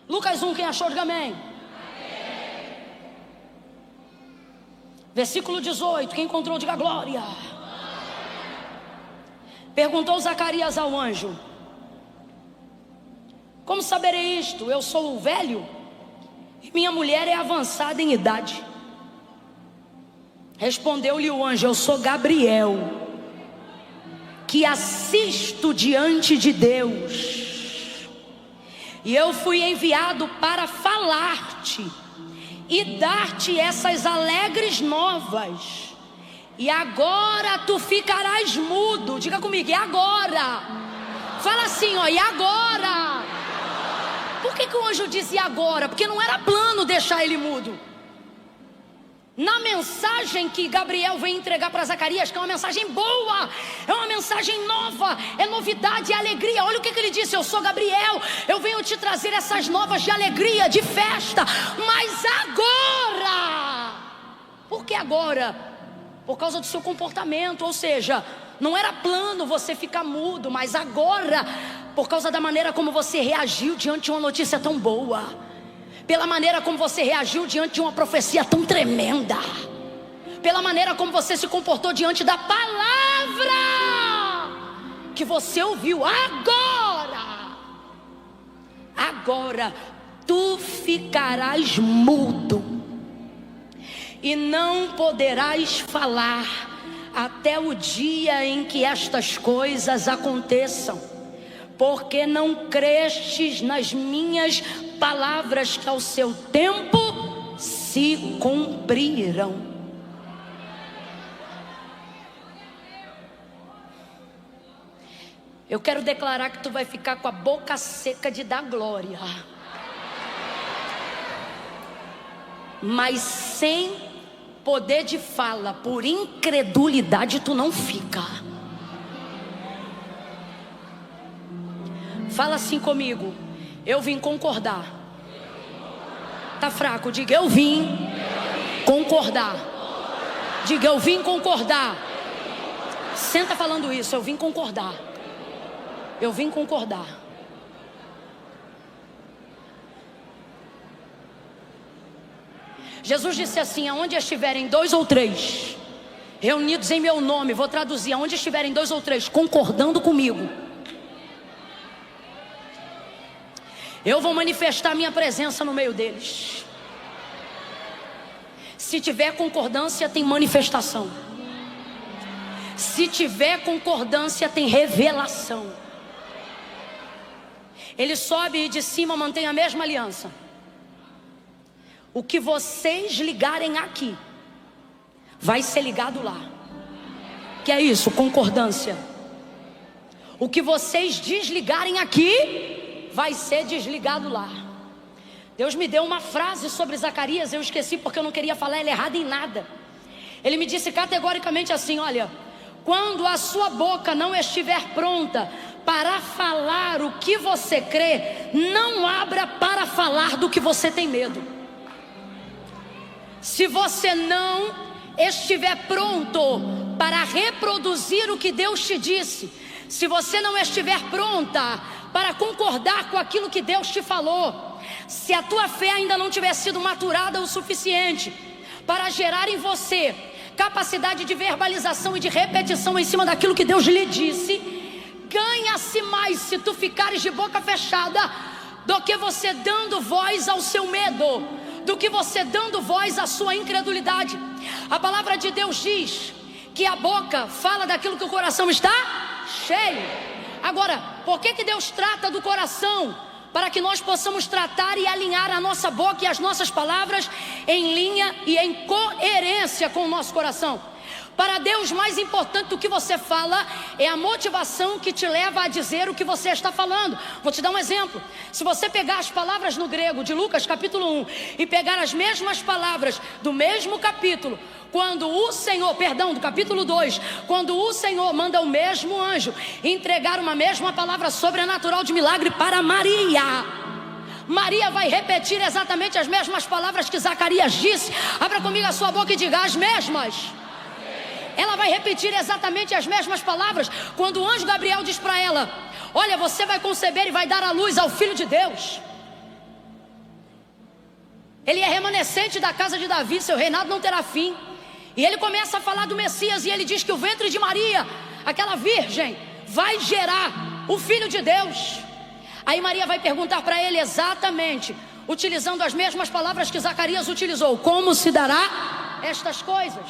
Lucas 1, quem achou, diga amém. Versículo 18, quem encontrou, diga glória. Perguntou Zacarias ao anjo: como saberei isto? Eu sou o velho e minha mulher é avançada em idade. Respondeu-lhe o anjo: eu sou Gabriel, que assisto diante de Deus, e eu fui enviado para falar-te e dar-te essas alegres novas. E agora tu ficarás mudo. Diga comigo, e agora? Fala assim, ó, e agora? Por que o anjo disse e agora? Porque não era plano deixar ele mudo. Na mensagem que Gabriel vem entregar para Zacarias, que é uma mensagem boa, é uma mensagem nova, é novidade, é alegria. Olha o que ele disse: eu sou Gabriel, eu venho te trazer essas novas de alegria, de festa. Mas agora, por que agora? Por causa do seu comportamento, ou seja, não era plano você ficar mudo, mas agora, por causa da maneira como você reagiu diante de uma notícia tão boa, pela maneira como você reagiu diante de uma profecia tão tremenda, pela maneira como você se comportou diante da palavra que você ouviu. Agora tu ficarás mudo e não poderás falar até o dia em que estas coisas aconteçam, porque não crestes nas minhas palavras que ao seu tempo se cumprirão. Eu quero declarar que tu vai ficar com a boca seca de dar glória, mas sem poder de fala, por incredulidade tu não fica. Fala assim comigo: eu vim concordar. Tá fraco, diga eu vim concordar. Diga eu vim concordar. Senta falando isso, eu vim concordar. Eu vim concordar. Jesus disse assim: aonde estiverem 2 ou 3 reunidos em meu nome, vou traduzir, aonde estiverem 2 ou 3 concordando comigo, eu vou manifestar minha presença no meio deles. Se tiver concordância, tem manifestação. Se tiver concordância, tem revelação. Ele sobe e de cima mantém a mesma aliança. O que vocês ligarem aqui vai ser ligado lá. Que é isso? Concordância. O que vocês desligarem aqui vai ser desligado lá. Deus me deu uma frase sobre Zacarias, eu esqueci porque eu não queria falar ele errado em nada. Ele me disse categoricamente assim: olha, quando a sua boca não estiver pronta para falar o que você crê, não abra para falar do que você tem medo. Se você não estiver pronto para reproduzir o que Deus te disse, se você não estiver pronta para concordar com aquilo que Deus te falou, se a tua fé ainda não tiver sido maturada o suficiente para gerar em você capacidade de verbalização e de repetição em cima daquilo que Deus lhe disse, ganha-se mais se tu ficares de boca fechada do que você dando voz ao seu medo, do que você dando voz à sua incredulidade. A palavra de Deus diz que a boca fala daquilo que o coração está cheio. Agora, por que Deus trata do coração? Para que nós possamos tratar e alinhar a nossa boca e as nossas palavras em linha e em coerência com o nosso coração. Para Deus, mais importante do que você fala é a motivação que te leva a dizer o que você está falando. Vou te dar um exemplo. Se você pegar as palavras no grego de Lucas capítulo 1 e pegar as mesmas palavras do mesmo capítulo, quando o Senhor, do capítulo 2, quando o Senhor manda o mesmo anjo entregar uma mesma palavra sobrenatural de milagre para Maria, Maria vai repetir exatamente as mesmas palavras que Zacarias disse. Abra comigo a sua boca e diga as mesmas. Ela vai repetir exatamente as mesmas palavras quando o anjo Gabriel diz para ela: olha, você vai conceber e vai dar à luz ao Filho de Deus. Ele é remanescente da casa de Davi, seu reinado não terá fim. E ele começa a falar do Messias, e ele diz que o ventre de Maria, aquela virgem, vai gerar o Filho de Deus. Aí Maria vai perguntar para ele exatamente, utilizando as mesmas palavras que Zacarias utilizou: como se dará estas coisas?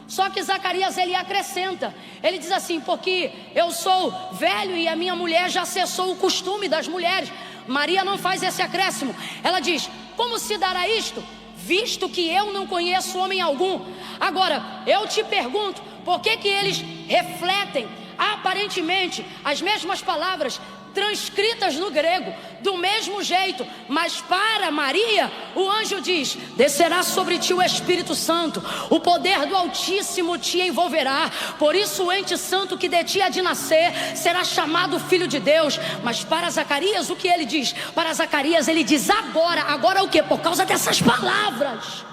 Só que Zacarias, ele acrescenta, ele diz assim: porque eu sou velho e a minha mulher já cessou o costume das mulheres. Maria não faz esse acréscimo, ela diz: como se dará isto, visto que eu não conheço homem algum? Agora, eu te pergunto, por que eles refletem aparentemente as mesmas palavras transcritas no grego, do mesmo jeito, mas para Maria, o anjo diz: descerá sobre ti o Espírito Santo, o poder do Altíssimo te envolverá, por isso o ente santo que de ti há de nascer será chamado Filho de Deus. Mas para Zacarias, o que ele diz? Para Zacarias ele diz: agora o que? Por causa dessas palavras.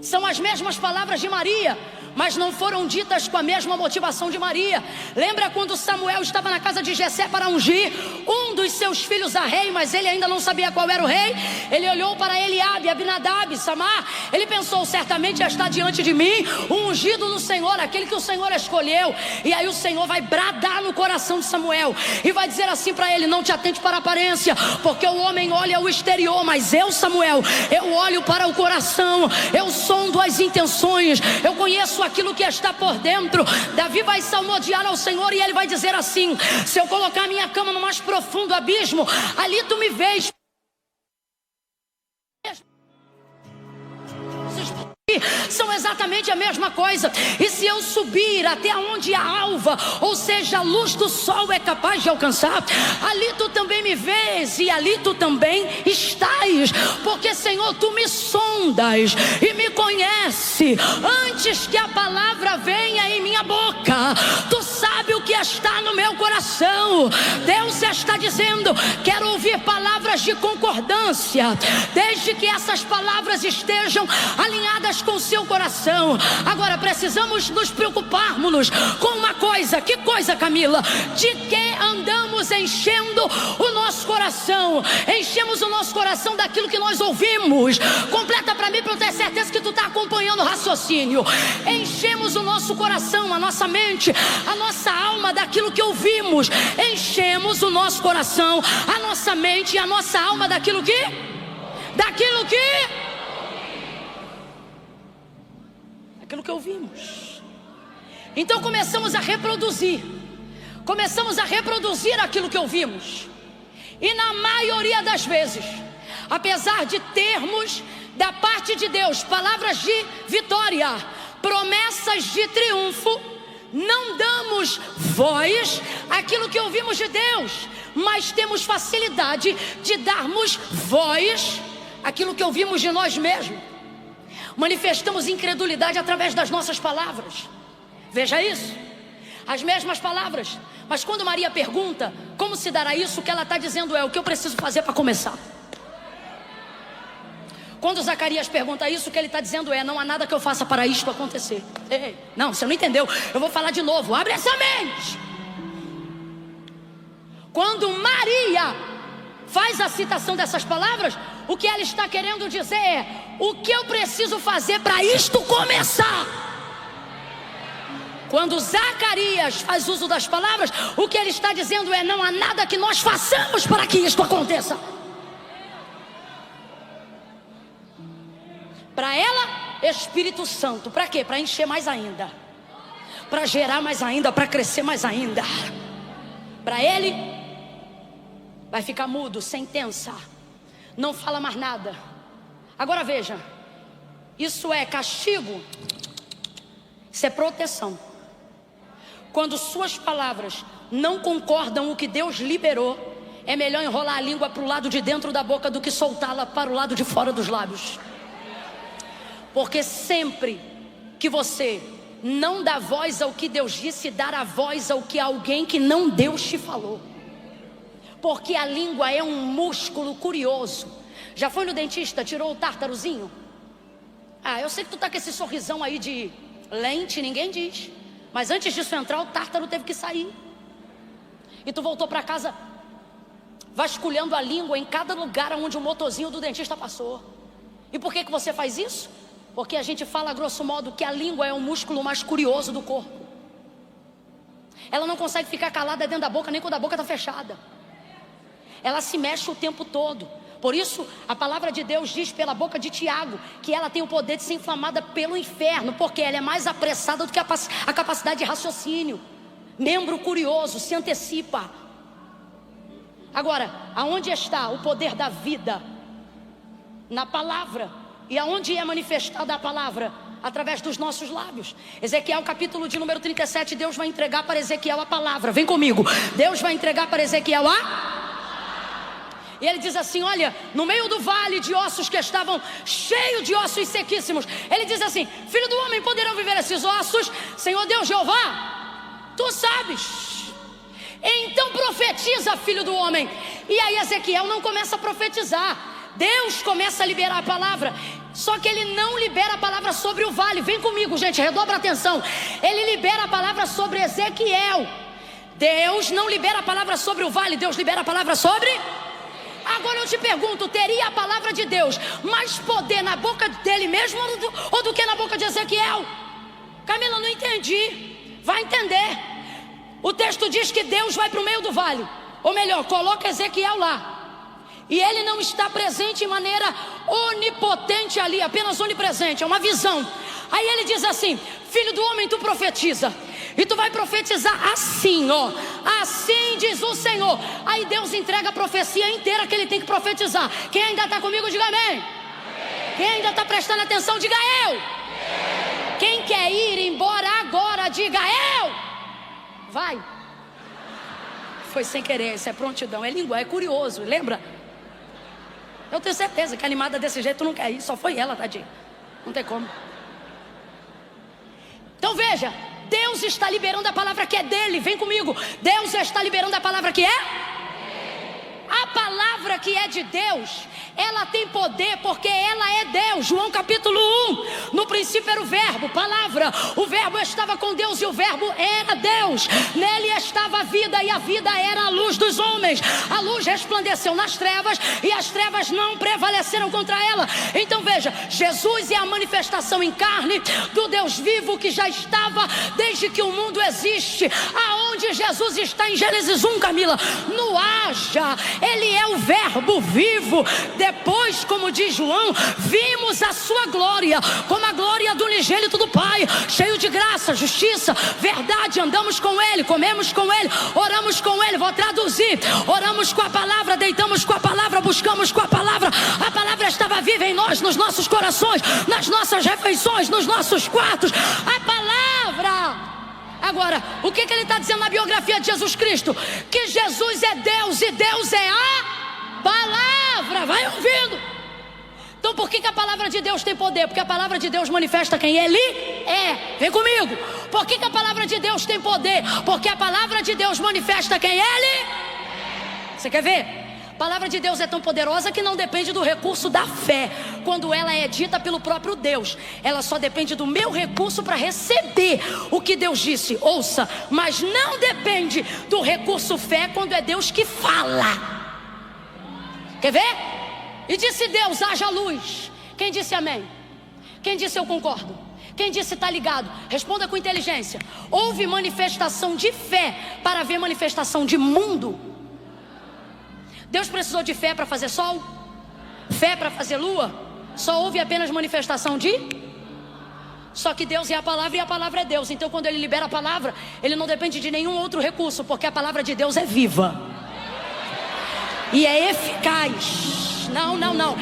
São as mesmas palavras de Maria, mas não foram ditas com a mesma motivação de Maria. Lembra quando Samuel estava na casa de Jessé para ungir um dos seus filhos a rei, mas ele ainda não sabia qual era o rei? Ele olhou para Eliabe, Abinadab, Samar. Ele pensou: certamente está diante de mim o ungido do Senhor, aquele que o Senhor escolheu. E aí o Senhor vai bradar no coração de Samuel e vai dizer assim para ele: não te atente para a aparência, porque o homem olha o exterior, mas eu, Samuel, eu olho para o coração, eu sondo as intenções, eu conheço aquilo que está por dentro. Davi vai salmodiar ao Senhor e ele vai dizer assim: se eu colocar minha cama no mais profundo abismo, ali tu me vês. São exatamente a mesma coisa. E se eu subir até onde a alva, ou seja, a luz do sol é capaz de alcançar, ali tu também me vês e ali tu também estás. Porque, Senhor, tu me sondas e me conhece antes que a palavra venha em minha boca. Tu sabe o que está no meu coração. Deus está dizendo: quero ouvir palavras de concordância, desde que essas palavras estejam alinhadas com o seu coração. Agora precisamos nos preocuparmos com uma coisa. Que coisa, Camila? De que andamos enchendo o nosso coração? Enchemos o nosso coração daquilo que nós ouvimos. Completa para mim, para eu ter certeza que tu está acompanhando o raciocínio. Enchemos o nosso coração, a nossa mente, a nossa alma daquilo que ouvimos. Enchemos o nosso coração, a nossa mente e a nossa alma daquilo que ouvimos. Então começamos a reproduzir aquilo que ouvimos. E na maioria das vezes, apesar de termos da parte de Deus palavras de vitória, promessas de triunfo, não damos voz àquilo que ouvimos de Deus, mas temos facilidade de darmos voz àquilo que ouvimos de nós mesmos. Manifestamos incredulidade através das nossas palavras. Veja isso, as mesmas palavras. Mas quando Maria pergunta como se dará isso, o que ela está dizendo é: o que eu preciso fazer para começar? Quando Zacarias pergunta isso, o que ele está dizendo é: não há nada que eu faça para isto acontecer. Ei, não, você não entendeu. Eu vou falar de novo, abre essa mente. Quando Maria faz a citação dessas palavras, o que ela está querendo dizer é: o que eu preciso fazer para isto começar? Quando Zacarias faz uso das palavras, o que ele está dizendo é: não há nada que nós façamos para que isto aconteça. Para ela, Espírito Santo. Para quê? Para encher mais ainda, para gerar mais ainda, para crescer mais ainda. Para ele, vai ficar mudo, sentença, não fala mais nada. Agora veja, isso é castigo, isso é proteção. Quando suas palavras não concordam com o que Deus liberou, é melhor enrolar a língua para o lado de dentro da boca do que soltá-la para o lado de fora dos lábios. Porque sempre que você não dá voz ao que Deus disse, dará voz ao que alguém que não Deus te falou. Porque a língua é um músculo curioso. Já foi no dentista, tirou o tártarozinho? Ah, eu sei que tu tá com esse sorrisão aí de lente, ninguém diz. Mas antes disso entrar, o tártaro teve que sair. E tu voltou para casa vasculhando a língua em cada lugar onde o motorzinho do dentista passou. E por que você faz isso? Porque a gente fala, grosso modo, que a língua é o músculo mais curioso do corpo. Ela não consegue ficar calada dentro da boca, nem quando a boca está fechada. Ela se mexe o tempo todo. Por isso, a palavra de Deus diz pela boca de Tiago que ela tem o poder de ser inflamada pelo inferno, porque ela é mais apressada do que a capacidade de raciocínio. Membro curioso, se antecipa. Agora, aonde está o poder da vida? Na palavra. E aonde é manifestada a palavra? Através dos nossos lábios. Ezequiel capítulo de número 37, Deus vai entregar para Ezequiel a palavra. Vem comigo. Deus vai entregar para Ezequiel E ele diz assim, olha, no meio do vale de ossos que estavam cheios de ossos sequíssimos, ele diz assim, filho do homem, poderão viver esses ossos? Senhor Deus Jeová, tu sabes. Então profetiza, filho do homem. E aí Ezequiel não começa a profetizar, Deus começa a liberar a palavra. Só que ele não libera a palavra sobre o vale. Vem comigo, gente, redobra a atenção. Ele libera a palavra sobre Ezequiel. Deus não libera a palavra sobre o vale, Deus libera a palavra sobre... Agora eu te pergunto, teria a palavra de Deus mais poder na boca dele mesmo ou do que na boca de Ezequiel? Camila, não entendi. Vai entender. O texto diz que Deus vai para o meio do vale, ou melhor, coloca Ezequiel lá. E ele não está presente em maneira onipotente ali, apenas onipresente, é uma visão. Aí ele diz assim, filho do homem, tu profetiza. E tu vai profetizar assim, ó. Assim diz o Senhor. Aí Deus entrega a profecia inteira que ele tem que profetizar. Quem ainda está comigo, diga amém. Amém. Quem ainda está prestando atenção, diga eu. Amém. Quem quer ir embora agora, diga eu. Vai. Foi sem querer, isso é prontidão, é língua, é curioso, lembra? Eu tenho certeza que animada desse jeito não quer ir. Só foi ela, tadinha. Não tem como. Então veja, Deus está liberando a palavra que é dele. Vem comigo. Deus está liberando a palavra que é? A palavra que é de Deus, ela tem poder porque ela é Deus. João capítulo 1. No princípio era o verbo, palavra. O verbo estava com Deus e o verbo era Deus. Nele estava a vida e a vida era a luz dos homens. A luz resplandeceu nas trevas e as trevas não prevaleceram contra ela. Então veja, Jesus é a manifestação em carne do Deus vivo que já estava desde que o mundo existe. Aonde Jesus está em Gênesis 1, Camila? No haja. Ele é o verbo vivo. Depois, como diz João, vimos a sua glória, como a glória do unigênito do Pai, cheio de graça, justiça, verdade. Andamos com Ele, comemos com Ele, oramos com Ele. Vou traduzir: oramos com a palavra, deitamos com a palavra, buscamos com a palavra. A palavra estava viva em nós, nos nossos corações, nas nossas refeições, nos nossos quartos. A palavra. Agora, o que ele está dizendo na biografia de Jesus Cristo? Que Jesus é Deus e Deus é a palavra. Vai ouvindo. Então por que a palavra de Deus tem poder? Porque a palavra de Deus manifesta quem Ele é. Vem comigo. Por que a palavra de Deus tem poder? Porque a palavra de Deus manifesta quem Ele é. Você quer ver? A palavra de Deus é tão poderosa que não depende do recurso da fé. Quando ela é dita pelo próprio Deus, ela só depende do meu recurso para receber o que Deus disse. Ouça, mas não depende do recurso fé quando é Deus que fala. Quer ver? E disse Deus, haja luz. Quem disse amém? Quem disse eu concordo? Quem disse está ligado? Responda com inteligência. Houve manifestação de fé para ver manifestação de mundo? Deus precisou de fé para fazer sol? Fé para fazer lua? Só houve apenas manifestação de... Só que Deus é a palavra e a palavra é Deus. Então quando Ele libera a palavra, Ele não depende de nenhum outro recurso, porque a palavra de Deus é viva e é eficaz. Não.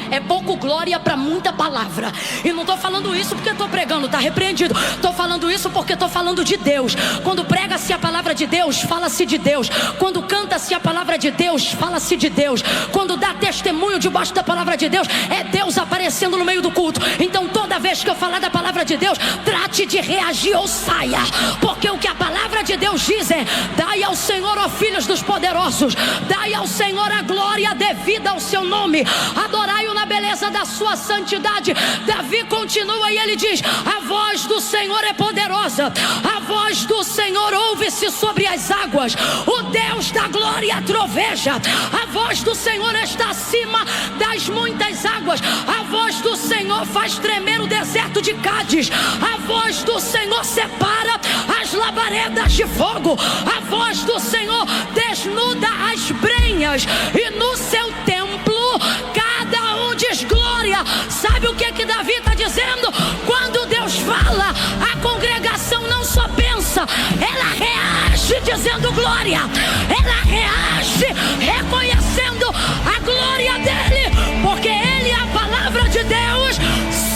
É pouco glória para muita palavra. E não estou falando isso porque estou pregando, está repreendido. Estou falando isso porque estou falando de Deus. Quando prega-se a palavra de Deus, fala-se de Deus. Quando canta-se a palavra de Deus, fala-se de Deus. Quando dá testemunho debaixo da palavra de Deus, é Deus aparecendo no meio do culto. Então toda Toda vez que eu falar da palavra de Deus, trate de reagir ou saia, porque o que a palavra de Deus diz é: dai ao Senhor, ó filhos dos poderosos, dai ao Senhor a glória devida ao seu nome, adorai-o na beleza da sua santidade. Davi continua e ele diz: a voz do Senhor é poderosa, a voz do Senhor ouve-se sobre as águas, o Deus da glória troveja, a voz do Senhor está acima das muitas águas, a voz do Senhor faz tremer o deserto de Cádiz, a voz do Senhor separa as labaredas de fogo, a voz do Senhor desnuda as brenhas, e no seu templo cada um diz glória. Sabe o que Davi está dizendo? Quando Deus fala, a congregação não só pensa, ela reage dizendo glória, ela reage reconhecendo a glória dele, porque ele e a palavra de Deus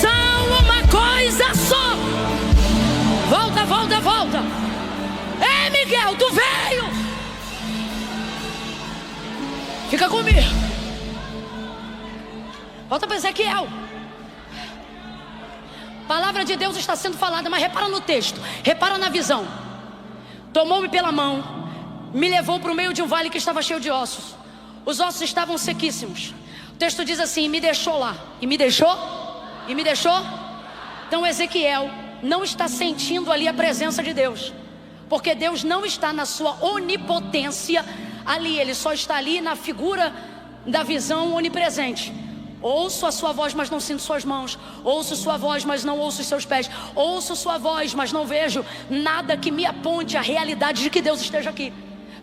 são uma coisa só. Volta, volta, volta. Ei, Miguel, tu veio? Fica comigo. Volta para Ezequiel. A palavra de Deus está sendo falada, mas repara no texto, repara na visão. Tomou-me pela mão, me levou para o meio de um vale que estava cheio de ossos. Os ossos estavam sequíssimos. O texto diz assim: me deixou lá. E me deixou? E me deixou? Então Ezequiel não está sentindo ali a presença de Deus, porque Deus não está na sua onipotência ali, ele só está ali na figura da visão onipresente. Ouço a sua voz, mas não sinto suas mãos. Ouço sua voz, mas não ouço os seus pés. Ouço sua voz, mas não vejo nada que me aponte a realidade de que Deus esteja aqui.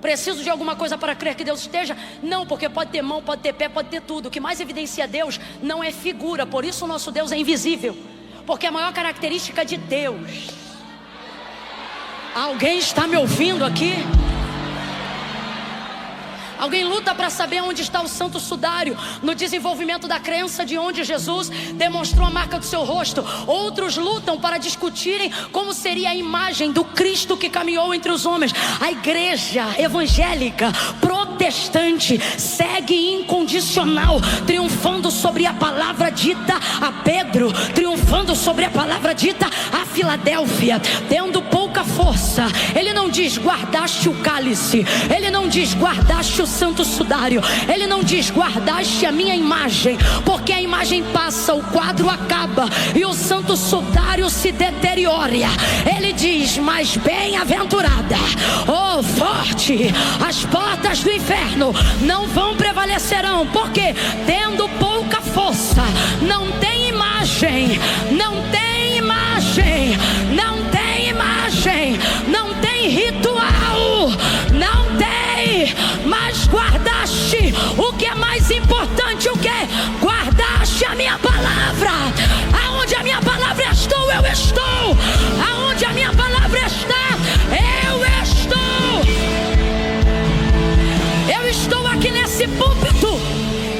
Preciso de alguma coisa para crer que Deus esteja? Não, porque pode ter mão, pode ter pé, pode ter tudo. O que mais evidencia Deus não é figura. Por isso o nosso Deus é invisível, porque a maior característica de Deus... Alguém está me ouvindo aqui? Alguém luta para saber onde está o santo sudário no desenvolvimento da crença de onde Jesus demonstrou a marca do seu rosto. Outros lutam para discutirem como seria a imagem do Cristo que caminhou entre os homens. A igreja evangélica protestante segue incondicional, triunfando sobre a palavra dita a Pedro, triunfando sobre a palavra dita a Filadélfia, tendo pouca força. Ele não diz guardaste o cálice, ele não diz guardaste o santo sudário, ele não diz guardaste a minha imagem, porque a imagem passa, o quadro acaba e o santo sudário se deteriora. Ele diz: mas bem-aventurada, oh forte, as portas do inferno não vão prevalecerão, porque tendo pouca força, não tem imagem, não tem imagem, não tem imagem, não tem ritual, não tem, mas guardaste o que é mais importante. O que? Guardaste a minha palavra. Aonde a minha palavra estou, eu estou. Aonde a minha palavra está, eu estou. Eu estou aqui nesse púlpito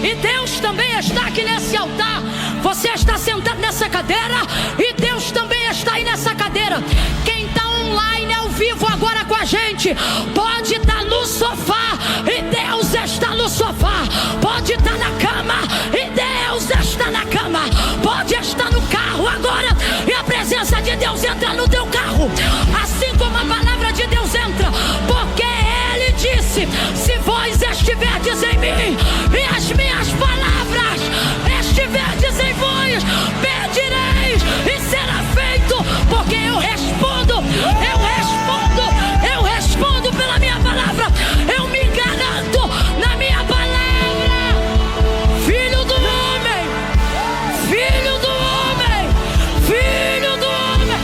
e Deus também está aqui nesse altar. Você está sentado nessa cadeira e Deus também está aí nessa cadeira. Quem está online ao vivo agora com a gente pode estar no sofá e Deus está no sofá. Pode estar na cama e Deus está na cama. Pode estar no carro agora e a presença de Deus entra no teu carro, assim como a palavra de Deus entra, porque Ele disse: se vós estiverdes em mim e as minhas palavras estiverdes em vós, pedireis e será feito. Porque eu respondo pela minha palavra. Eu me garanto na minha palavra. Filho do homem, filho do homem, filho do homem.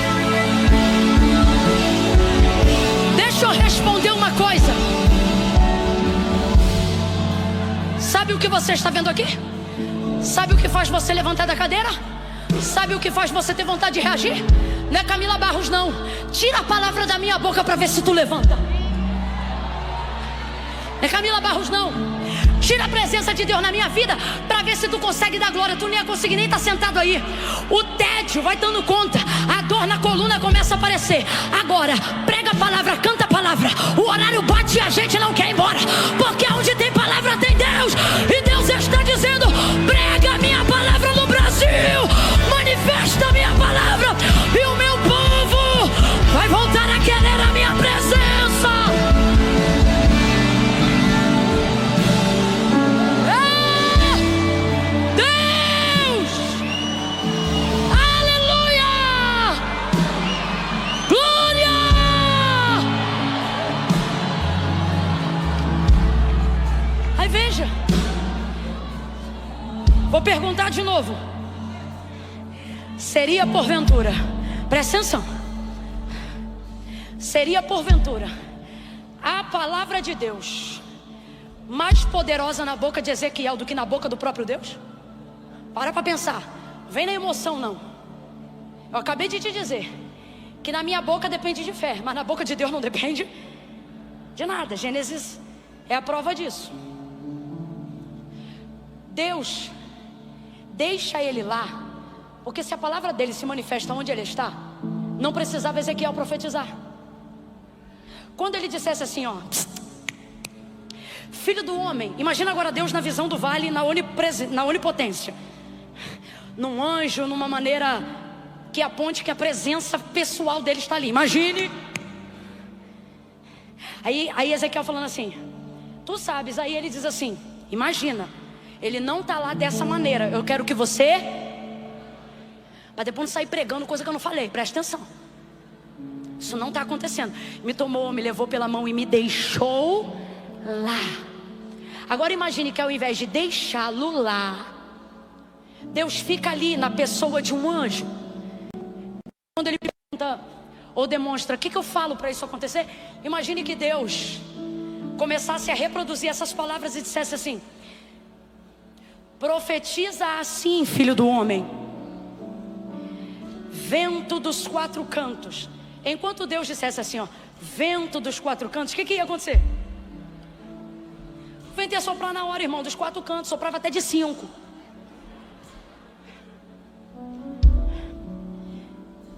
Deixa eu responder uma coisa. Sabe o que você está vendo aqui? Sabe o que faz você levantar da cadeira? Sabe o que faz você ter vontade de reagir? Não é Camila Barros, não. Tira a palavra da minha boca para ver se tu levanta. Não é Camila Barros, não. Tira a presença de Deus na minha vida para ver se tu consegue dar glória. Tu nem ia conseguir nem estar sentado aí. O tédio vai dando conta. A dor na coluna começa a aparecer. Agora, prega a palavra, canta a palavra. O horário bate e a gente não quer ir embora, porque onde tem palavra tem Deus. E Deus está dizendo: prega a minha palavra no Brasil. Manifesta a minha igreja? Vou perguntar de novo. Seria porventura, presta atenção, seria porventura a palavra de Deus mais poderosa na boca de Ezequiel do que na boca do próprio Deus? Para pensar, vem na emoção não. Eu acabei de te dizer que na minha boca depende de fé, mas na boca de Deus não depende de nada. Gênesis é a prova disso. Deus deixa ele lá, porque se a palavra dele se manifesta onde ele está, não precisava Ezequiel profetizar. Quando ele dissesse assim, ó, filho do homem, imagina agora Deus na visão do vale, na onipotência, num anjo, numa maneira que aponte que a presença pessoal dele está ali. Imagine. Aí Ezequiel falando assim, tu sabes. Aí ele diz assim, imagina, ele não está lá dessa maneira. Eu quero que você, para depois não sair pregando coisa que eu não falei. Presta atenção, isso não está acontecendo. Me tomou, me levou pela mão e me deixou lá. Agora imagine que ao invés de deixá-lo lá, Deus fica ali na pessoa de um anjo. Quando ele pergunta ou demonstra, o que eu falo para isso acontecer? Imagine que Deus começasse a reproduzir essas palavras e dissesse assim, profetiza assim, filho do homem, vento dos quatro cantos. Enquanto Deus dissesse assim, ó, vento dos quatro cantos, o que ia acontecer? O vento ia soprar na hora, irmão, dos quatro cantos, soprava até de 5.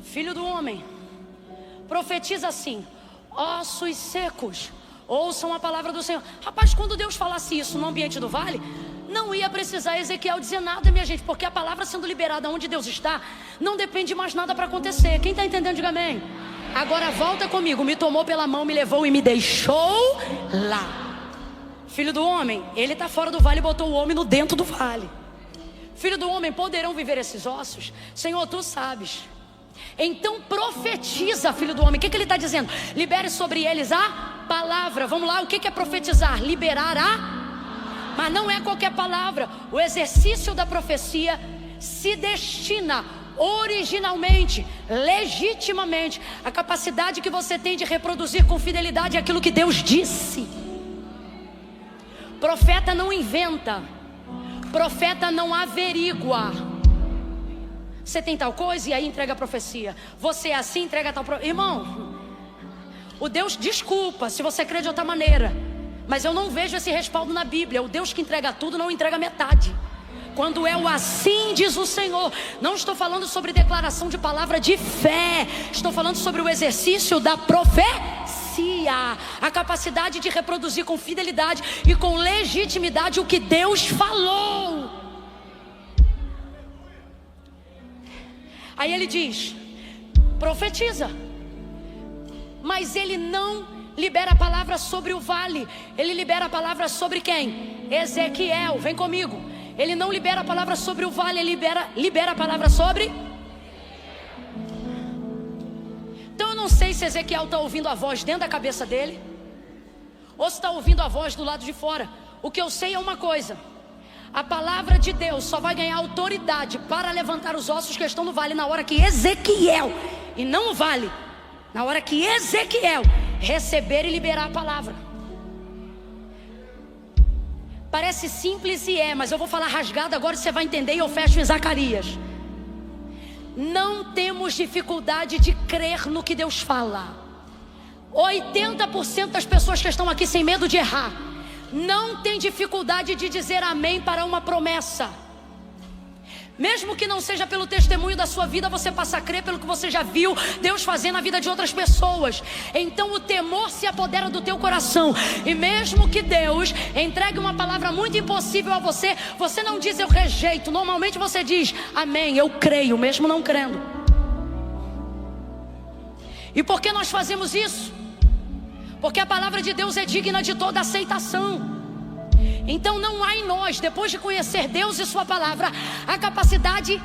Filho do homem, profetiza assim, ossos secos, ouçam a palavra do Senhor. Rapaz, quando Deus falasse isso no ambiente do vale, não ia precisar Ezequiel dizer nada, minha gente, porque a palavra sendo liberada onde Deus está, não depende mais nada para acontecer. Quem está entendendo, diga amém. Agora volta comigo, me tomou pela mão, me levou e me deixou lá. Filho do homem, ele está fora do vale e botou o homem no dentro do vale. Filho do homem, poderão viver esses ossos? Senhor, tu sabes. Então profetiza, filho do homem. O que ele está dizendo? Libere sobre eles a palavra. Vamos lá, o que é profetizar? Liberar mas não é qualquer palavra. O exercício da profecia se destina originalmente, legitimamente, a capacidade que você tem de reproduzir com fidelidade aquilo que Deus disse. Profeta não inventa, profeta não averigua. Você tem tal coisa e aí entrega a profecia. Você é assim, entrega tal profecia. Irmão, o Deus, desculpa se você crê de outra maneira, mas eu não vejo esse respaldo na Bíblia. O Deus que entrega tudo não entrega metade. Quando é o assim diz o Senhor, não estou falando sobre declaração de palavra de fé, estou falando sobre o exercício da profecia, a capacidade de reproduzir com fidelidade e com legitimidade o que Deus falou. Aí ele diz, profetiza, mas ele não libera a palavra sobre o vale, ele libera a palavra sobre quem? Ezequiel, vem comigo. Ele não libera a palavra sobre o vale, ele libera a palavra sobre. Então eu não sei se Ezequiel está ouvindo a voz dentro da cabeça dele, ou se está ouvindo a voz do lado de fora. O que eu sei é uma coisa: a palavra de Deus só vai ganhar autoridade para levantar os ossos que estão no vale na hora que Ezequiel, e não o vale, na hora que Ezequiel receber e liberar a palavra. Parece simples e é, mas eu vou falar rasgado agora, você vai entender, e eu fecho em Zacarias. Não temos dificuldade de crer no que Deus fala. 80% das pessoas que estão aqui sem medo de errar não tem dificuldade de dizer amém para uma promessa. Mesmo que não seja pelo testemunho da sua vida, você passa a crer pelo que você já viu Deus fazer na vida de outras pessoas. Então o temor se apodera do teu coração. E mesmo que Deus entregue uma palavra muito impossível a você, você não diz eu rejeito. Normalmente você diz amém, eu creio, mesmo não crendo. E por que nós fazemos isso? Porque a palavra de Deus é digna de toda aceitação. Então não há em nós, depois de conhecer Deus e sua palavra, a capacidade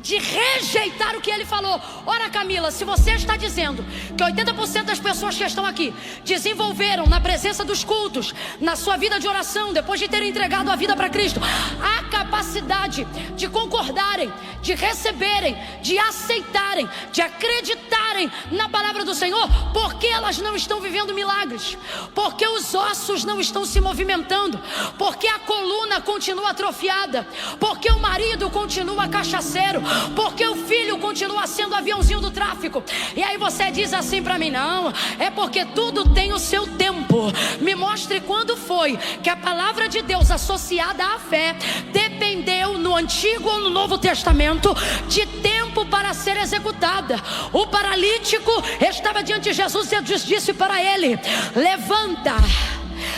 de rejeitar o que ele falou. Ora, Camila, se você está dizendo que 80% das pessoas que estão aqui desenvolveram na presença dos cultos, na sua vida de oração, depois de terem entregado a vida para Cristo, a capacidade de concordarem, de receberem, de aceitarem, de acreditarem na palavra do Senhor, porque elas não estão vivendo milagres, porque os ossos não estão se movimentando, porque a coluna continua atrofiada, porque o marido continua cachaceiro, porque o filho continua sendo aviãozinho do tráfico. E aí você diz assim para mim: não, é porque tudo tem o seu tempo. Me mostre quando foi que a palavra de Deus associada à fé dependeu no Antigo ou no Novo Testamento de tempo para ser executada. O paralítico estava diante de Jesus e Jesus disse para ele: levanta,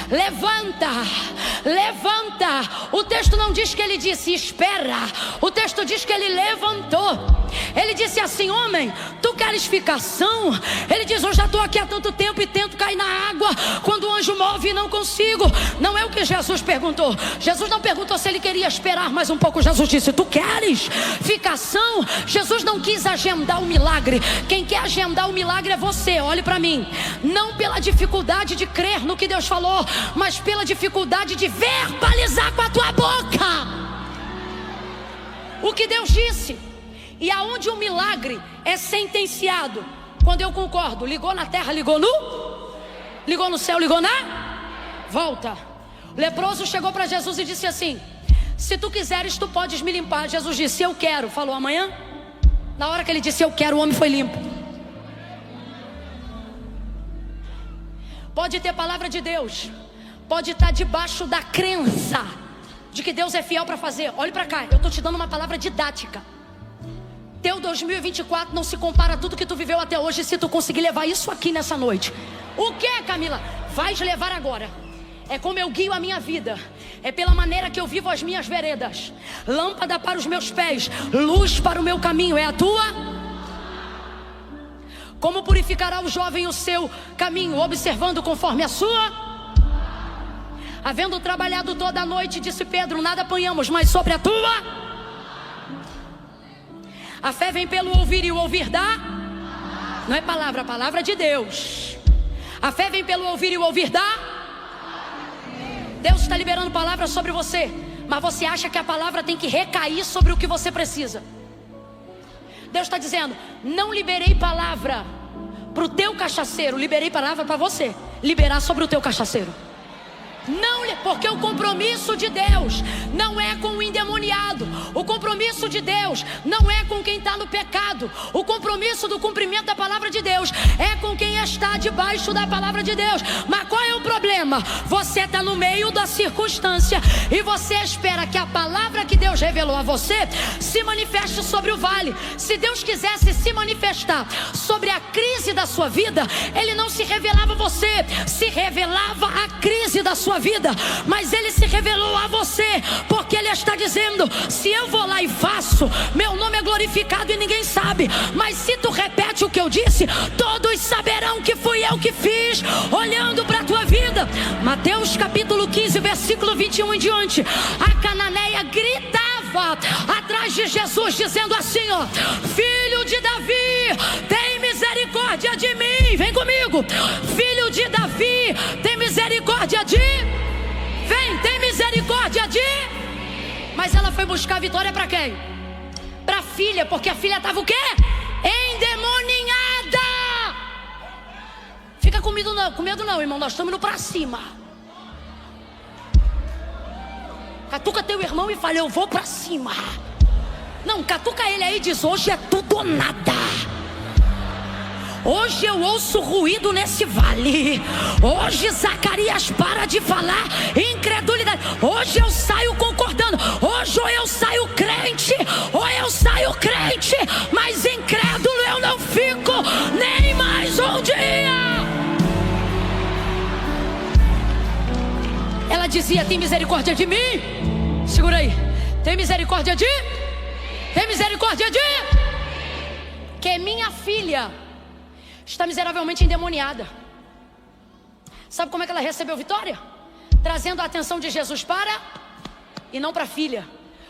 levanta, levanta. O texto não diz que ele disse espera, o texto diz que ele levantou. Ele disse assim: homem, tu queres ficação? Ele diz: eu já estou aqui há tanto tempo e tento cair na água, quando o anjo move e não consigo. Não é o que Jesus perguntou. Jesus não perguntou se ele queria esperar mais um pouco. Jesus disse: tu queres ficação? Jesus não quis agendar o milagre. Quem quer agendar o milagre é você. Olhe para mim. Não pela dificuldade de crer no que Deus falou, mas pela dificuldade de verbalizar com a tua boca o que Deus disse. E aonde o milagre é sentenciado? Quando eu concordo. Ligou na terra, ligou no céu, ligou na volta. O leproso chegou para Jesus e disse assim: se tu quiseres, tu podes me limpar. Jesus disse: eu quero. Falou amanhã. Na hora que ele disse eu quero, o homem foi limpo. Pode ter palavra de Deus, pode estar debaixo da crença de que Deus é fiel para fazer. Olhe para cá, eu estou te dando uma palavra didática. Teu 2024 não se compara a tudo que tu viveu até hoje, se tu conseguir levar isso aqui nessa noite. O que, Camila? Vais levar agora. É como eu guio a minha vida, é pela maneira que eu vivo as minhas veredas. Lâmpada para os meus pés, luz para o meu caminho. É a tua? Como purificará o jovem o seu caminho? Observando conforme a sua. Havendo trabalhado toda a noite, disse Pedro, nada apanhamos, mas sobre a tua. A fé vem pelo ouvir e o ouvir dá. Não é palavra, a palavra de Deus. A fé vem pelo ouvir e o ouvir dá. Deus está liberando palavra sobre você, mas você acha que a palavra tem que recair sobre o que você precisa. Deus está dizendo: não liberei palavra para o teu cachaceiro, liberei palavra para você liberar sobre o teu cachaceiro. Não, porque o compromisso de Deus não é com o endemoniado. O compromisso de Deus não é com quem está no pecado. O compromisso do cumprimento da palavra de Deus é com quem está debaixo da palavra de Deus. Mas qual é o problema? Você está no meio da circunstância e você espera que a palavra que Deus revelou a você se manifeste sobre o vale. Se Deus quisesse se manifestar sobre a crise da sua vida, Ele não se revelava a você, se revelava a crise da sua vida. Mas Ele se revelou a você, porque Ele está dizendo: se eu vou lá e faço, meu nome é glorificado e ninguém sabe. Mas se tu repete o que eu disse, todos saberão que fui eu que fiz. Olhando para a tua vida, Mateus capítulo 15, versículo 21 em diante, a cananeia gritava atrás de Jesus, dizendo assim, ó: filho de Davi, tem misericórdia de mim. Vem comigo. Filho de Davi, tem misericórdia de... Vem, tem misericórdia de... Mas ela foi buscar a vitória para quem? Para a filha, porque a filha estava o quê? Endemoninhada. Fica com medo não, irmão, nós estamos indo para cima. Catuca teu irmão e fala: eu vou para cima. Não, catuca ele aí e diz: hoje é tudo ou nada. Hoje eu ouço ruído nesse vale. Hoje Zacarias para de falar incredulidade. Hoje eu saio concordando. Hoje ou eu saio crente, ou eu saio crente, mas incrédulo eu não fico nem mais um dia. Ela dizia: tem misericórdia de mim. Segura aí. Tem misericórdia de... Tem misericórdia de... Que minha filha está miseravelmente endemoniada. Sabe como é que ela recebeu vitória? Trazendo a atenção de Jesus para... e não para a filha.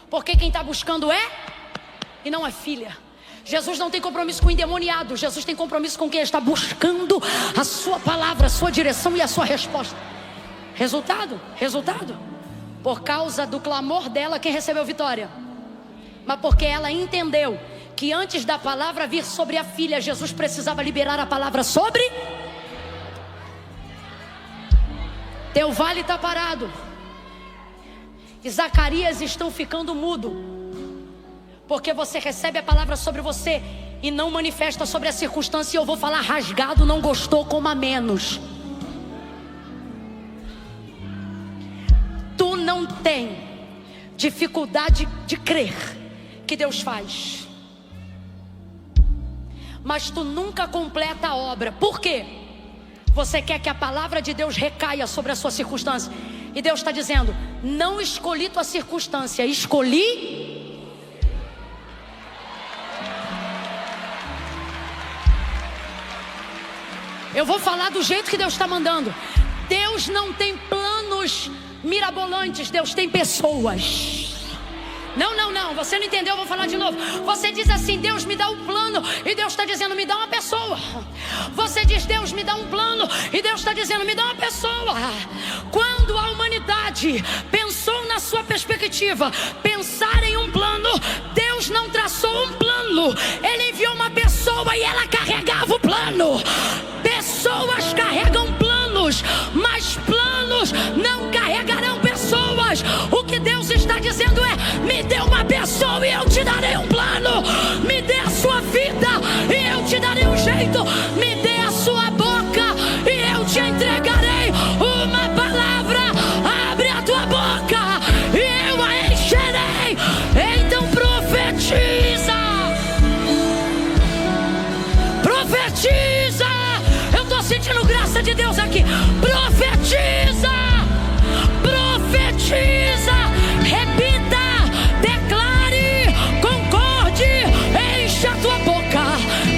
Porque quem está buscando é... e não é filha. Jesus não tem compromisso com o endemoniado. Jesus tem compromisso com quem está buscando a sua palavra, a sua direção e a sua resposta. Resultado? Por causa do clamor dela, quem recebeu vitória? Mas porque ela entendeu que antes da palavra vir sobre a filha, Jesus precisava liberar a palavra sobre. Teu vale está parado. E Zacarias estão ficando mudo. Porque você recebe a palavra sobre você e não manifesta sobre a circunstância. E eu vou falar rasgado, não gostou, coma menos. Tu não tem dificuldade de crer que Deus faz, mas tu nunca completa a obra. Por quê? Você quer que a palavra de Deus recaia sobre a sua circunstância. E Deus está dizendo: não escolhi tua circunstância, escolhi. Eu vou falar do jeito que Deus está mandando. Deus não tem planos mirabolantes, Deus tem pessoas. Não, você não entendeu, eu vou falar de novo. Você diz assim: Deus me dá um plano, e Deus está dizendo: me dá uma pessoa. Você diz: Deus me dá um plano, e Deus está dizendo: me dá uma pessoa. Quando a humanidade pensou na sua perspectiva, pensar em um plano, Deus não traçou um plano, Ele enviou uma pessoa e ela carregava o plano. Pessoas carregam planos, mas planos não carregarão pessoas. O que Deus está dizendo é: me dê uma pessoa e eu te darei um plano. Me dê a sua vida e eu te darei um jeito. Me dê a sua boca e eu te entregarei uma palavra. Abre a tua boca e eu a encherei. Então profetiza. Profetiza. Eu estou sentindo graça de Deus aqui. Profetiza. Profetiza. Repita. Declare. Concorde. Enche a tua boca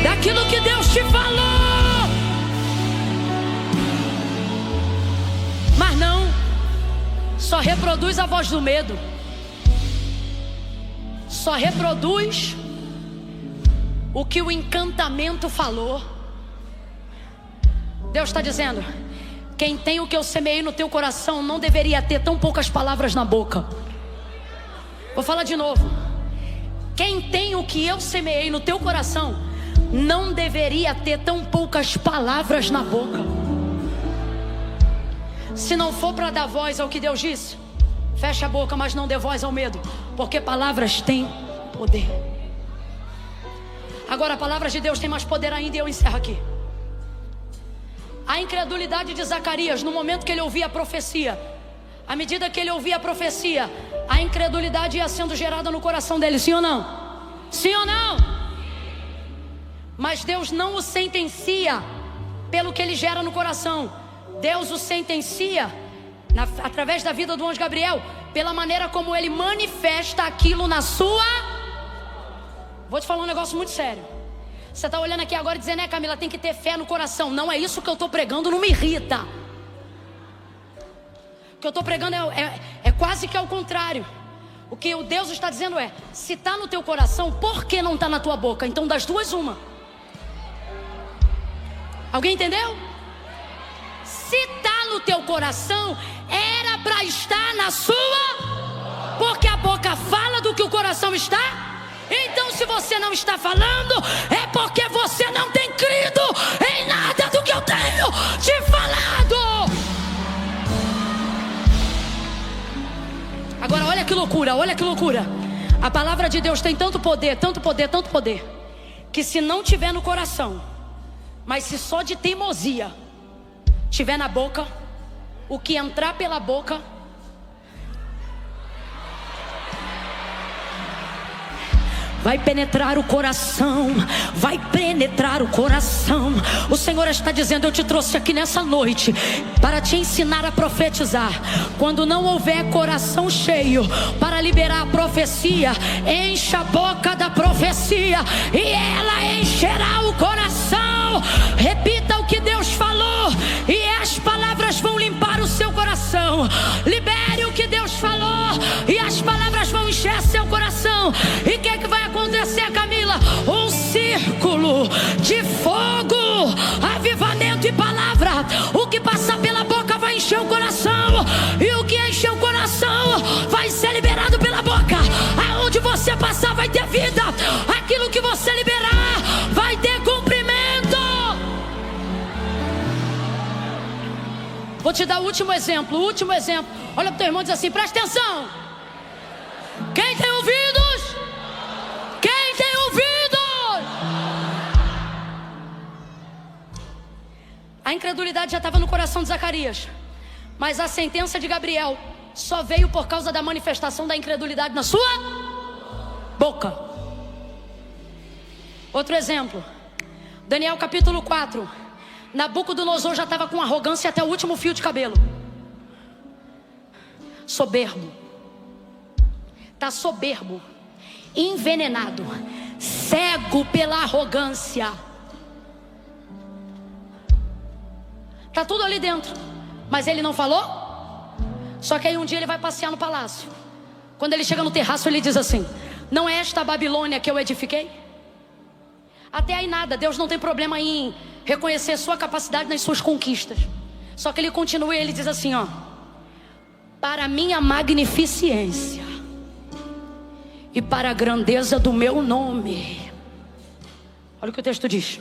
daquilo que Deus te falou. Mas não. Só reproduz a voz do medo. Só reproduz o que o encantamento falou. Deus está dizendo: quem tem o que eu semeei no teu coração não deveria ter tão poucas palavras na boca. Vou falar de novo. Quem tem o que eu semeei no teu coração não deveria ter tão poucas palavras na boca. Se não for para dar voz ao que Deus disse, fecha a boca, mas não dê voz ao medo, porque palavras têm poder. Agora a palavra de Deus tem mais poder ainda, e eu encerro aqui. A incredulidade de Zacarias, no momento que ele ouvia a profecia, à medida que ele ouvia a profecia, a incredulidade ia sendo gerada no coração dele, sim ou não? Sim ou não? Mas Deus não o sentencia pelo que ele gera no coração. Deus o sentencia através da vida do anjo Gabriel, pela maneira como ele manifesta aquilo na sua. Vou te falar um negócio muito sério. Você está olhando aqui agora e dizendo: Camila, tem que ter fé no coração. Não é isso que eu estou pregando, não me irrita. O que eu estou pregando é quase que ao contrário. O que o Deus está dizendo é: se está no teu coração, por que não está na tua boca? Então das duas, uma. Alguém entendeu? Se está no teu coração, era para estar na sua, porque a boca fala do que o coração está. Então se você não está falando, é porque você não tem crido em nada do que eu tenho te falado. Agora olha que loucura, olha que loucura. A palavra de Deus tem tanto poder, tanto poder, tanto poder, que se não tiver no coração, mas se só de teimosia tiver na boca, o que entrar pela boca vai penetrar o coração, vai penetrar o coração. O Senhor está dizendo: eu te trouxe aqui nessa noite para te ensinar a profetizar. Quando não houver coração cheio para liberar a profecia, encha a boca da profecia e ela encherá o coração. Repita o que Deus falou e as palavras vão limpar o seu coração. Libere o que Deus falou e as palavras vão encher seu coração. E o que é que vai acontecer? círculo de fogo, avivamento e palavra. O que passar pela boca vai encher o coração, e o que encher o coração vai ser liberado pela boca. Aonde você passar vai ter vida, aquilo que você liberar vai ter cumprimento. Vou te dar o último exemplo. Olha para o teu irmão e diz assim: presta atenção. Quem tem ouvidos? Quem tem ouvidos? A incredulidade já estava no coração de Zacarias, mas a sentença de Gabriel só veio por causa da manifestação da incredulidade na sua boca. Outro exemplo, Daniel capítulo 4. Nabucodonosor já estava com arrogância até o último fio de cabelo. Soberbo. Está soberbo, envenenado, cego pela arrogância. Está tudo ali dentro, mas ele não falou. Só que aí um dia ele vai passear no palácio. Quando ele chega no terraço, ele diz assim: não é esta a Babilônia que eu edifiquei? Até aí nada, Deus não tem problema em reconhecer sua capacidade nas suas conquistas. Só que ele continua e ele diz assim, ó: para minha magnificência e para a grandeza do meu nome. Olha o que o texto diz: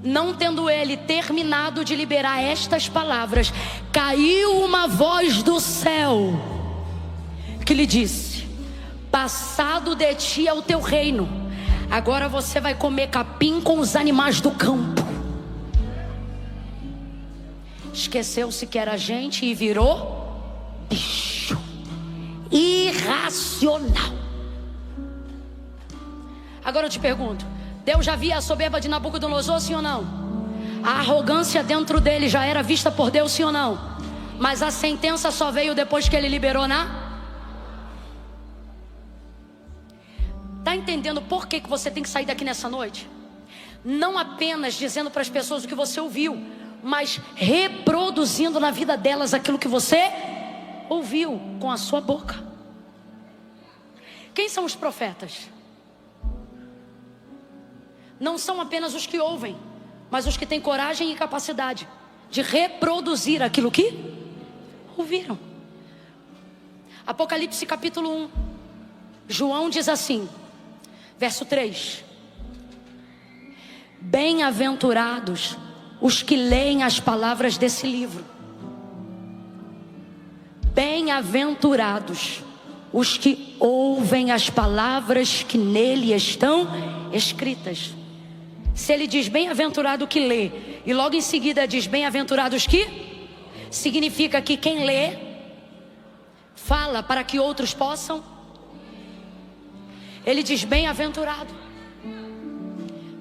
não tendo ele terminado de liberar estas palavras, caiu uma voz do céu que lhe disse: passado de ti é o teu reino, agora você vai comer capim com os animais do campo. Esqueceu-se que era gente e virou bicho. Irracional. Agora eu te pergunto: Deus já via a soberba de Nabucodonosor, sim ou não? A arrogância dentro dele já era vista por Deus, sim ou não? Mas a sentença só veio depois que ele liberou Tá entendendo por que você tem que sair daqui nessa noite? Não apenas dizendo para as pessoas o que você ouviu, mas reproduzindo na vida delas aquilo que você ouviu com a sua boca. Quem são os profetas? Não são apenas os que ouvem, mas os que têm coragem e capacidade de reproduzir aquilo que ouviram. Apocalipse capítulo 1. João diz assim, verso 3: bem-aventurados os que leem as palavras desse livro. Bem-aventurados os que ouvem as palavras que nele estão escritas. Se ele diz bem-aventurado o que lê, e logo em seguida diz bem-aventurados que, significa que quem lê fala para que outros possam. Ele diz bem-aventurado.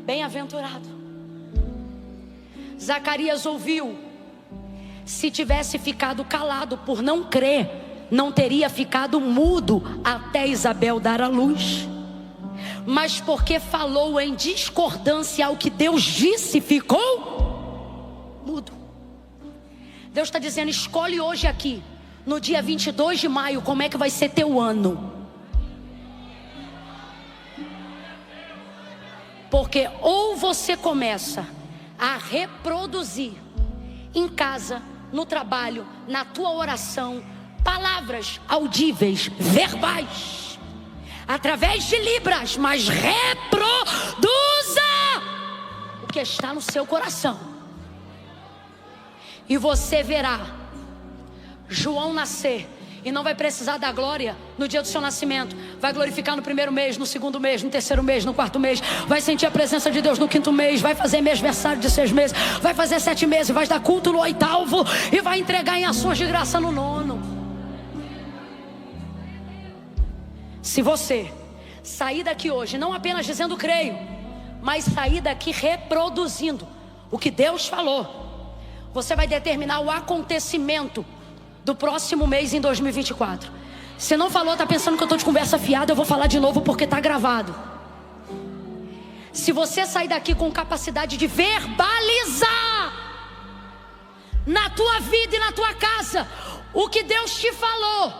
Bem-aventurado. Zacarias ouviu. Se tivesse ficado calado por não crer, não teria ficado mudo até Isabel dar à luz. Mas porque falou em discordância ao que Deus disse, ficou mudo. Deus está dizendo: escolhe hoje aqui, no dia 22 de maio, como é que vai ser teu ano. Porque ou você começa a reproduzir em casa, no trabalho, na tua oração, palavras audíveis, verbais, através de libras, mas reproduza o que está no seu coração, e você verá João nascer. E não vai precisar da glória no dia do seu nascimento. Vai glorificar no primeiro mês, no segundo mês, no terceiro mês, no quarto mês. Vai sentir a presença de Deus no quinto mês. Vai fazer mêsversário de 6 meses. Vai fazer 7 meses. Vai dar culto no 8º. E vai entregar em ações de graça no 9º. Se você sair daqui hoje, não apenas dizendo creio, mas sair daqui reproduzindo o que Deus falou, você vai determinar o acontecimento do próximo mês em 2024. Se não falou, tá pensando que eu tô de conversa fiada, eu vou falar de novo porque tá gravado. Se você sair daqui com capacidade de verbalizar na tua vida e na tua casa o que Deus te falou,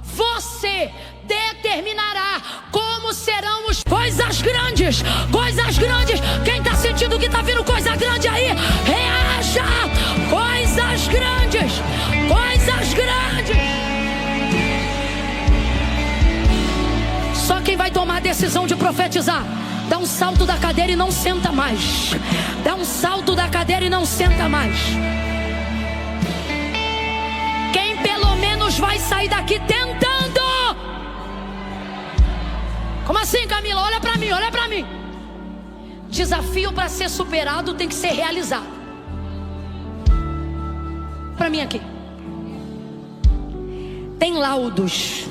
você determinará com como serão os coisas grandes, coisas grandes. Quem está sentindo que está vindo coisa grande aí, reaja. Coisas grandes, coisas grandes. Só quem vai tomar a decisão de profetizar, dá um salto da cadeira e não senta mais. Dá um salto da cadeira e não senta mais. Quem pelo menos vai sair daqui tentando. Como assim, Camila? Olha pra mim, olha pra mim. Desafio para ser superado tem que ser realizado. Pra mim aqui. Tem laudos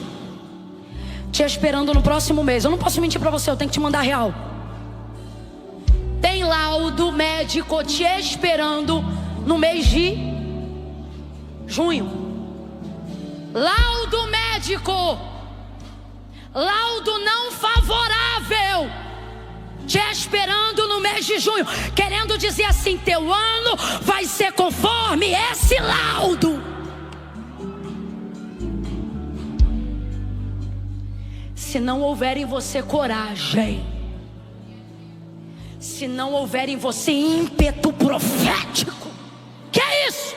te esperando no próximo mês. Eu não posso mentir pra você, eu tenho que te mandar real. Tem laudo médico te esperando no mês de junho. Laudo médico, laudo não favorável te esperando no mês de junho, querendo dizer assim: teu ano vai ser conforme esse laudo. Se não houver em você coragem, se não houver em você ímpeto profético, que é isso?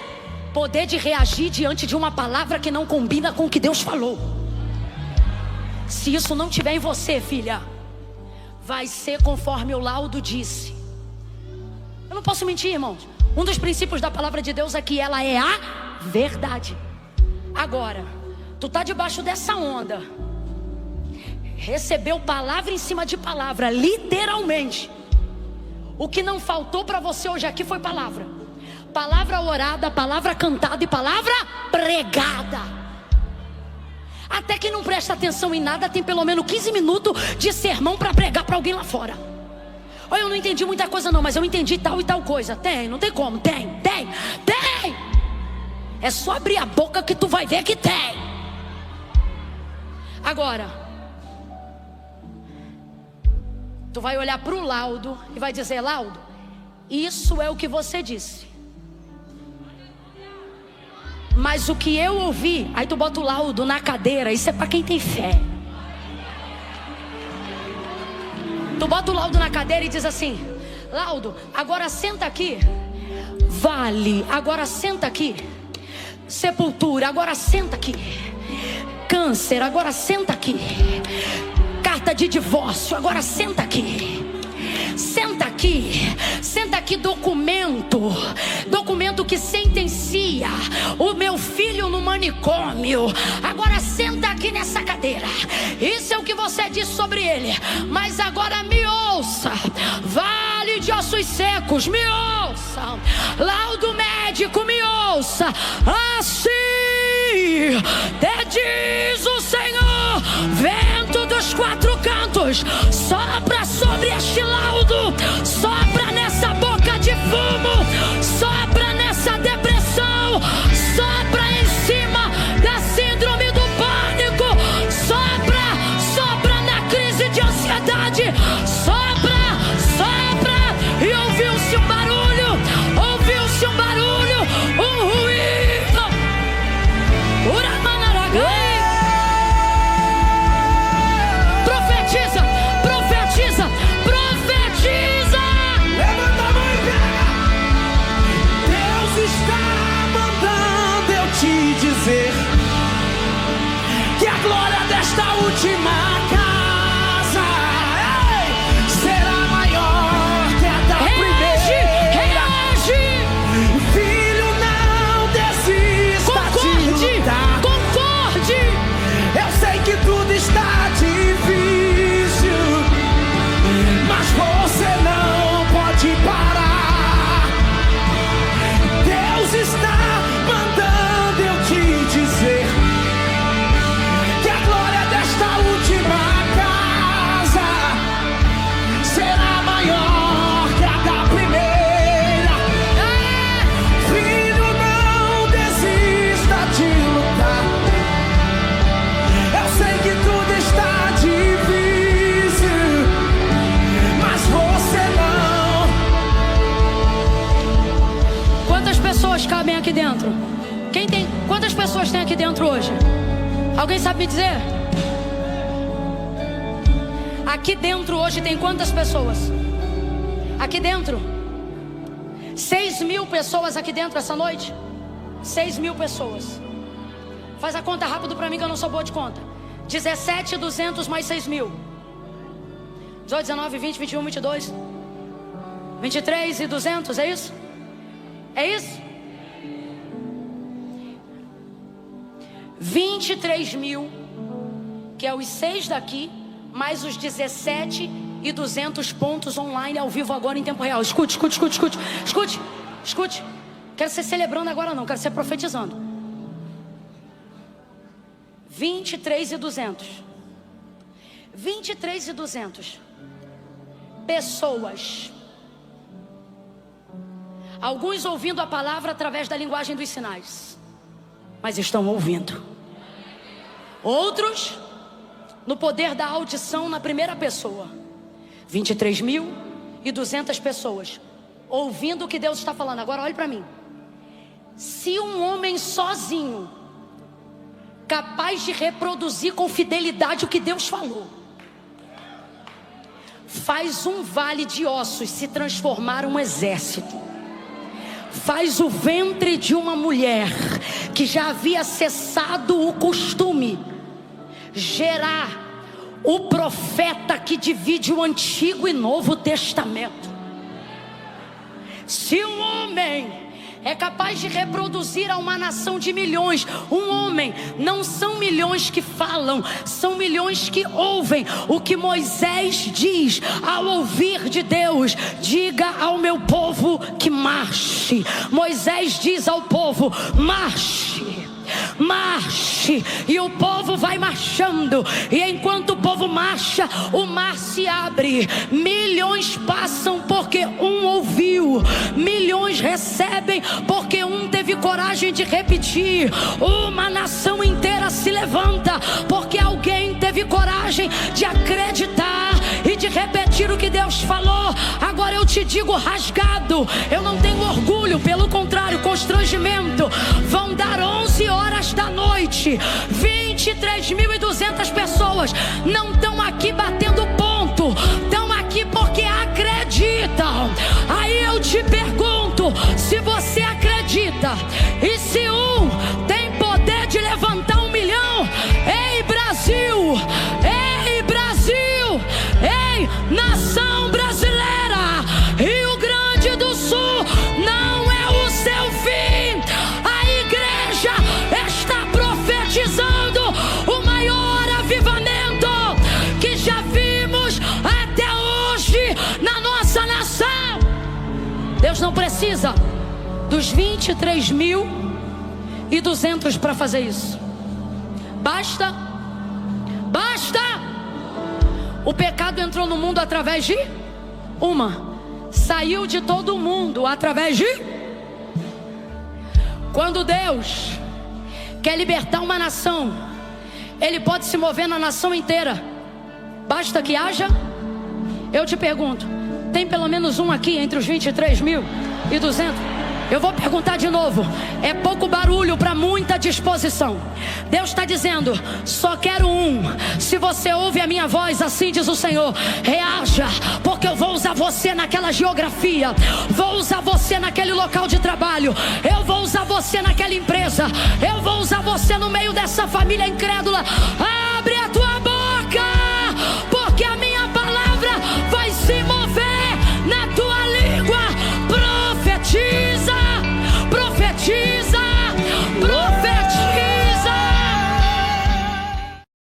Poder de reagir diante de uma palavra que não combina com o que Deus falou. Se isso não tiver em você, filha, vai ser conforme o laudo disse. Eu não posso mentir, irmãos. Um dos princípios da palavra de Deus é que ela é a verdade. Agora, tu tá debaixo dessa onda, recebeu palavra em cima de palavra, literalmente. O que não faltou para você hoje aqui foi palavra. Palavra orada, palavra cantada e palavra pregada. Até quem não presta atenção em nada tem pelo menos 15 minutos de sermão para pregar para alguém lá fora. Olha, eu não entendi muita coisa não, mas eu entendi tal e tal coisa. Tem, não tem como, tem. É só abrir a boca que tu vai ver que tem. Agora, tu vai olhar para o laudo e vai dizer: laudo, isso é o que você disse, mas o que eu ouvi. Aí tu bota o laudo na cadeira. Isso é para quem tem fé. Tu bota o laudo na cadeira e diz assim: laudo, agora senta aqui. Vale, agora senta aqui. Sepultura, agora senta aqui. Câncer, agora senta aqui. Carta de divórcio, agora senta aqui. Senta aqui. Senta aqui, documento que sentencia o meu filho no manicômio. Agora senta aqui nessa cadeira. Isso é o que você disse sobre ele. Mas agora me ouça. Vale de ossos secos, me ouça. Laudo médico, me ouça. Assim te diz o Senhor: vento dos quatro cantos, sopra sobre este laudo, sopra nessa boca de fumo, sopra nessa depressão, sopra em cima da síndrome do pânico, sopra na crise de ansiedade, sopra. E ouviu-se um barulho, um ruído. Profetiza. Levanta a mão e pega. Deus está mandando eu te dizer que a glória desta última casa será maior que a da primeira. Filho, não desista de lutar. Concorde. Eu sei que tudo está difícil, mas você não pode parar. Deus está mandando eu te dizer que a glória desta última casa será maior que a da primeira. Filho, não desista de lutar. Eu sei que tudo está difícil, mas você não. Quantas pessoas cabem aqui dentro? Quantas pessoas tem aqui dentro hoje? Alguém sabe me dizer? Aqui dentro hoje tem quantas pessoas? Aqui dentro 6.000 pessoas aqui dentro essa noite. 6.000 pessoas. Faz a conta rápido para mim que eu não sou boa de conta. 17.200 mais 6.000. 18, 19, 20, 21, 22 23.200, é isso? É isso? 23.000, que é os 6 daqui, mais os 17.200 pontos online ao vivo agora em tempo real. Escute. Quero ser celebrando agora não, quero ser profetizando. 23.200. 23.200 pessoas. Alguns ouvindo a palavra através da linguagem dos sinais, mas estão ouvindo. Outros no poder da audição na primeira pessoa. 23.200 pessoas ouvindo o que Deus está falando. Agora olhe para mim. Se um homem sozinho, capaz de reproduzir com fidelidade o que Deus falou, faz um vale de ossos se transformar um exército, faz o ventre de uma mulher que já havia cessado o costume gerar o profeta que divide o Antigo e Novo Testamento. Se um homem é capaz de reproduzir a uma nação de milhões, um homem, não são milhões que falam, são milhões que ouvem o que Moisés diz ao ouvir de Deus: diga ao meu povo que marche. Moisés diz ao povo: marche. Marche, e o povo vai marchando, e enquanto o povo marcha, o mar se abre. Milhões passam porque um ouviu, milhões recebem porque um teve coragem de repetir. Uma nação inteira se levanta porque alguém teve coragem de acreditar e de repetir o que Deus falou. Agora eu te digo rasgado, eu não tenho orgulho, pelo contrário, constrangimento. Vão dar 11 horas da noite, 23.200 pessoas não estão aqui batendo ponto, estão aqui porque acreditam. Aí eu te pergunto, se você acredita, e se um tem poder de levantar 1 milhão, ei Brasil, ei Brasil, ei nação brasileira, Rio Grande do Sul, não é o seu fim. A igreja está profetizando o maior avivamento que já vimos até hoje na nossa nação. Deus não precisa dos 23.200 para fazer isso. Basta. O pecado entrou no mundo através de uma, saiu de todo mundo através de. Quando Deus quer libertar uma nação, Ele pode se mover na nação inteira. Basta que haja. Eu te pergunto, tem pelo menos um aqui entre os 23.200? Eu vou perguntar de novo. É pouco barulho para muita disposição. Deus está dizendo: só quero um. Se você ouve a minha voz, assim diz o Senhor, reaja, porque eu vou usar você naquela geografia, vou usar você naquele local de trabalho, eu vou usar você naquela empresa, eu vou usar você no meio dessa família incrédula. Abre a tua